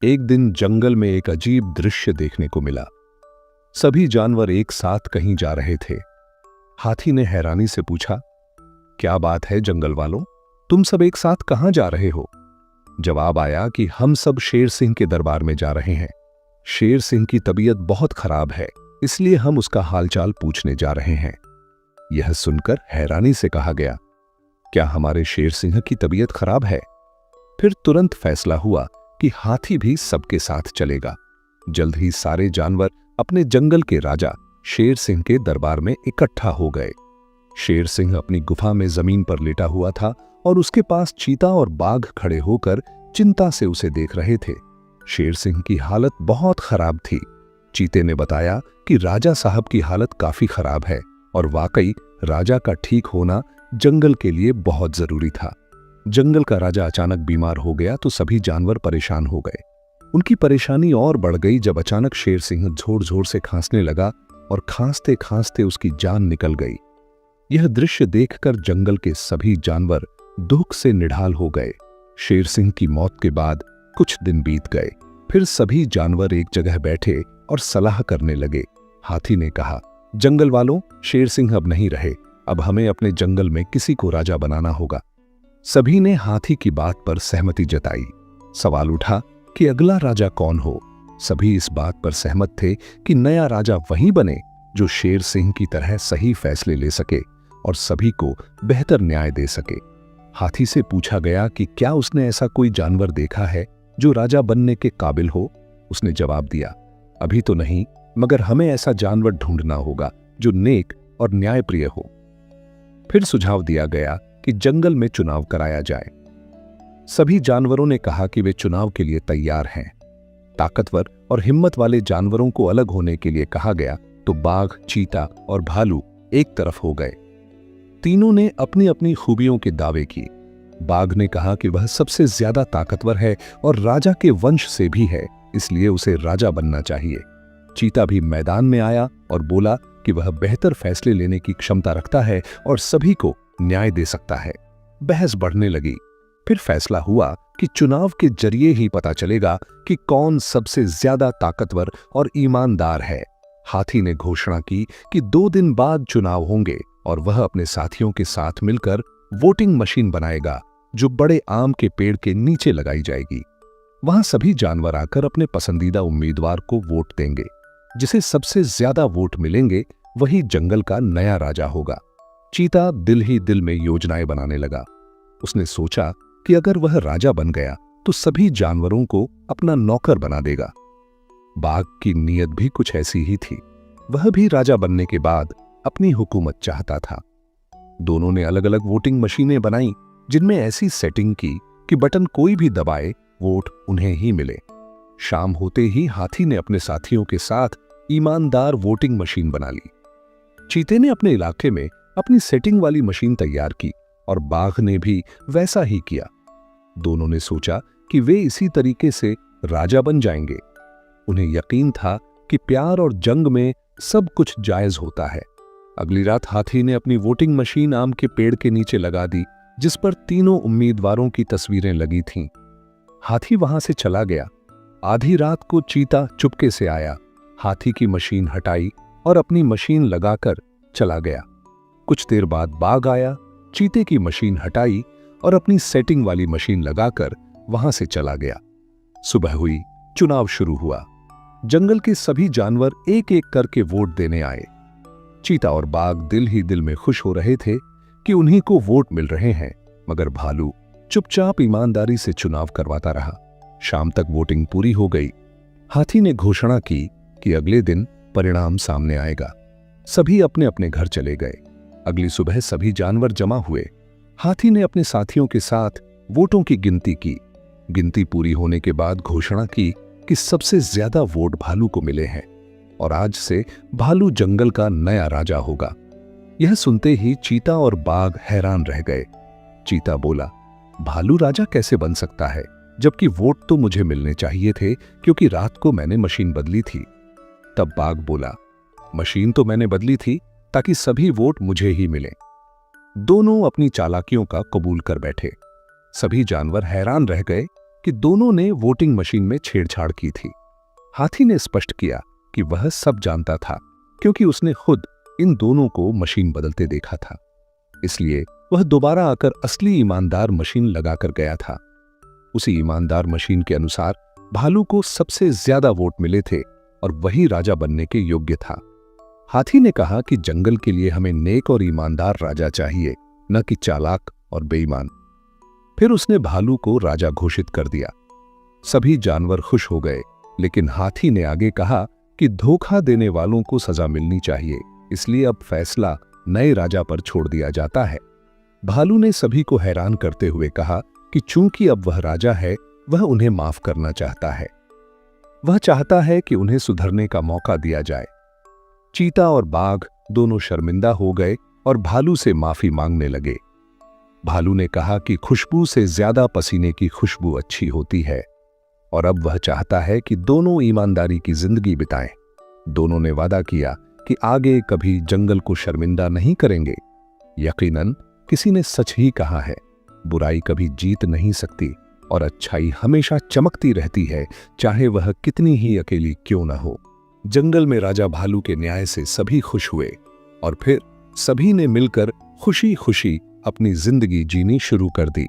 एक दिन जंगल में एक अजीब दृश्य देखने को मिला। सभी जानवर एक साथ कहीं जा रहे थे। हाथी ने हैरानी से पूछा, क्या बात है जंगल वालों, तुम सब एक साथ कहां जा रहे हो? जवाब आया कि हम सब शेर सिंह के दरबार में जा रहे हैं। शेर सिंह की तबीयत बहुत खराब है, इसलिए हम उसका हालचाल पूछने जा रहे हैं। यह सुनकर हैरानी से कहा गया, क्या हमारे शेर सिंह की तबीयत खराब है? फिर तुरंत फैसला हुआ कि हाथी भी सबके साथ चलेगा। जल्द ही सारे जानवर अपने जंगल के राजा शेर सिंह के दरबार में इकट्ठा हो गए। शेर सिंह अपनी गुफा में जमीन पर लेटा हुआ था और उसके पास चीता और बाघ खड़े होकर चिंता से उसे देख रहे थे। शेर सिंह की हालत बहुत खराब थी। चीते ने बताया कि राजा साहब की हालत काफी खराब है और वाकई राजा का ठीक होना जंगल के लिए बहुत जरूरी था। जंगल का राजा अचानक बीमार हो गया तो सभी जानवर परेशान हो गए। उनकी परेशानी और बढ़ गई जब अचानक शेर सिंह जोर जोर से खांसने लगा और खांसते खांसते उसकी जान निकल गई। यह दृश्य देखकर जंगल के सभी जानवर दुख से निढाल हो गए। शेर सिंह की मौत के बाद कुछ दिन बीत गए। फिर सभी जानवर एक जगह बैठे और सलाह करने लगे। हाथी ने कहा, जंगल वालों, शेर सिंह अब नहीं रहे, अब हमें अपने जंगल में किसी को राजा बनाना होगा। सभी ने हाथी की बात पर सहमति जताई। सवाल उठा कि अगला राजा कौन हो। सभी इस बात पर सहमत थे कि नया राजा वही बने जो शेर सिंह की तरह सही फैसले ले सके और सभी को बेहतर न्याय दे सके। हाथी से पूछा गया कि क्या उसने ऐसा कोई जानवर देखा है जो राजा बनने के काबिल हो। उसने जवाब दिया, अभी तो नहीं, मगर हमें ऐसा जानवर ढूंढना होगा जो नेक और न्यायप्रिय हो। फिर सुझाव दिया गया कि जंगल में चुनाव कराया जाए। सभी जानवरों ने कहा कि वे चुनाव के लिए तैयार हैं। ताकतवर और हिम्मत वाले जानवरों को अलग होने के लिए कहा गया तो बाघ, चीता और भालू एक तरफ हो गए। तीनों ने अपनी अपनी खूबियों के दावे किए। बाघ ने कहा कि वह सबसे ज्यादा ताकतवर है और राजा के वंश से भी है, इसलिए उसे राजा बनना चाहिए। चीता भी मैदान में आया और बोला कि वह बेहतर फैसले लेने की क्षमता रखता है और सभी को न्याय दे सकता है। बहस बढ़ने लगी। फिर फैसला हुआ कि चुनाव के जरिए ही पता चलेगा कि कौन सबसे ज्यादा ताकतवर और ईमानदार है। हाथी ने घोषणा की कि 2 दिन बाद चुनाव होंगे और वह अपने साथियों के साथ मिलकर वोटिंग मशीन बनाएगा जो बड़े आम के पेड़ के नीचे लगाई जाएगी। वहां सभी जानवर आकर अपने पसंदीदा उम्मीदवार को वोट देंगे। जिसे सबसे ज्यादा वोट मिलेंगे वही जंगल का नया राजा होगा। चीता दिल ही दिल में योजनाएं बनाने लगा। उसने सोचा कि अगर वह राजा बन गया तो सभी जानवरों को अपना नौकर बना देगा। बाघ की नीयत भी कुछ ऐसी ही थी। वह भी राजा बनने के बाद अपनी हुकूमत चाहता था। दोनों ने अलग अलग वोटिंग मशीनें बनाई जिनमें ऐसी सेटिंग की कि बटन कोई भी दबाए वोट उन्हें ही मिले। शाम होते ही हाथी ने अपने साथियों के साथ ईमानदार वोटिंग मशीन बना ली। चीते ने अपने इलाके में अपनी सेटिंग वाली मशीन तैयार की और बाघ ने भी वैसा ही किया। दोनों ने सोचा कि वे इसी तरीके से राजा बन जाएंगे। उन्हें यकीन था कि प्यार और जंग में सब कुछ जायज होता है। अगली रात हाथी ने अपनी वोटिंग मशीन आम के पेड़ के नीचे लगा दी जिस पर तीनों उम्मीदवारों की तस्वीरें लगी थीं। हाथी वहां से चला गया। आधी रात को चीता चुपके से आया, हाथी की मशीन हटाई और अपनी मशीन लगाकर चला गया। कुछ देर बाद बाघ आया, चीते की मशीन हटाई और अपनी सेटिंग वाली मशीन लगाकर वहां से चला गया। सुबह हुई, चुनाव शुरू हुआ। जंगल के सभी जानवर एक एक करके वोट देने आए। चीता और बाघ दिल ही दिल में खुश हो रहे थे कि उन्हीं को वोट मिल रहे हैं, मगर भालू चुपचाप ईमानदारी से चुनाव करवाता रहा। शाम तक वोटिंग पूरी हो गई। हाथी ने घोषणा की कि अगले दिन परिणाम सामने आएगा। सभी अपने अपने घर चले गए। अगली सुबह सभी जानवर जमा हुए। हाथी ने अपने साथियों के साथ वोटों की गिनती की। गिनती पूरी होने के बाद घोषणा की कि सबसे ज्यादा वोट भालू को मिले हैं और आज से भालू जंगल का नया राजा होगा। यह सुनते ही चीता और बाघ हैरान रह गए। चीता बोला, भालू राजा कैसे बन सकता है, जबकि वोट तो मुझे मिलने चाहिए थे क्योंकि रात को मैंने मशीन बदली थी। तब बाघ बोला, मशीन तो मैंने बदली थी ताकि सभी वोट मुझे ही मिले। दोनों अपनी चालाकियों का कबूल कर बैठे। सभी जानवर हैरान रह गए कि दोनों ने वोटिंग मशीन में छेड़छाड़ की थी। हाथी ने स्पष्ट किया कि वह सब जानता था, क्योंकि उसने खुद इन दोनों को मशीन बदलते देखा था। इसलिए वह दोबारा आकर असली ईमानदार मशीन लगाकर गया था। उसी ईमानदार मशीन के अनुसार भालू को सबसे ज्यादा वोट मिले थे और वही राजा बनने के योग्य था। हाथी ने कहा कि जंगल के लिए हमें नेक और ईमानदार राजा चाहिए, न कि चालाक और बेईमान। फिर उसने भालू को राजा घोषित कर दिया। सभी जानवर खुश हो गए, लेकिन हाथी ने आगे कहा कि धोखा देने वालों को सजा मिलनी चाहिए, इसलिए अब फैसला नए राजा पर छोड़ दिया जाता है। भालू ने सभी को हैरान करते हुए कहा कि चूंकि अब वह राजा है, वह उन्हें माफ करना चाहता है। वह चाहता है कि उन्हें सुधरने का मौका दिया जाए। चीता और बाघ दोनों शर्मिंदा हो गए और भालू से माफी मांगने लगे। भालू ने कहा कि खुशबू से ज्यादा पसीने की खुशबू अच्छी होती है और अब वह चाहता है कि दोनों ईमानदारी की जिंदगी बिताएं। दोनों ने वादा किया कि आगे कभी जंगल को शर्मिंदा नहीं करेंगे। यकीनन किसी ने सच ही कहा है, बुराई कभी जीत नहीं सकती और अच्छाई हमेशा चमकती रहती है, चाहे वह कितनी ही अकेली क्यों न हो। जंगल में राजा भालू के न्याय से सभी खुश हुए और फिर सभी ने मिलकर खुशी खुशी अपनी जिंदगी जीनी शुरू कर दी।